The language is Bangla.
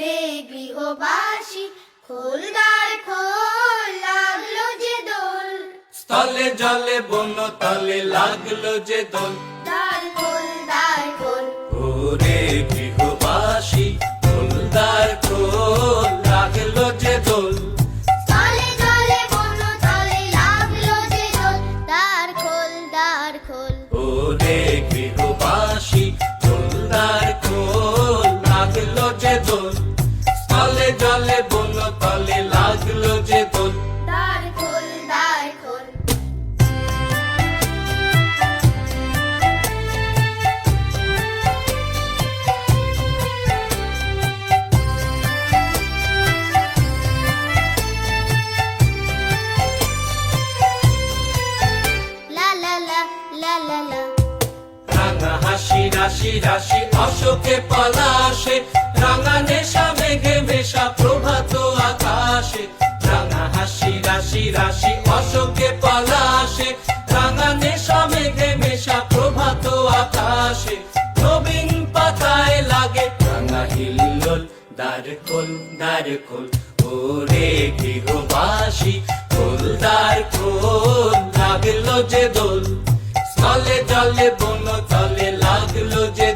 ওরে গৃহবাসী খোল দ্বার খোল, লাগলো যে দোল। স্থলে জলে বন তলে লাগলো যে দোল। দ্বার খোল দ্বার খোল, ওরে গৃহবাসী খোল দ্বার খোল, লাগলো যে দোল। স্থলে জলে বন তলে লাগলো যে দোল। দ্বার খোল দ্বার খোল, ওরে গৃহবাসী খোল দ্বার খোল, লাগলো যে দোল। স্থলে জলে বন তলে লাগলো যে দোল। দ্বার খোল দ্বার খোল। লা লা লা লা লা লা, রাঙা হাসি রাশি রাশি অশোকে পলাশে, রাঙা নেশা মেঘে মেশা প্রভাত আকাশে। রাঙা হাসি রাশি রাশি অশোকে পলাশে, রাঙা নেশা মেঘে মেশা প্রভাত আকাশে। নবীন পাতায় লাগে রাঙা হিল্লোল, দ্বার খোল দ্বার খোল, ওরে গৃহবাসী খোল দ্বার খোল, লাগলো যে দোল। স্থলে জলে বন তলে লাগলো যে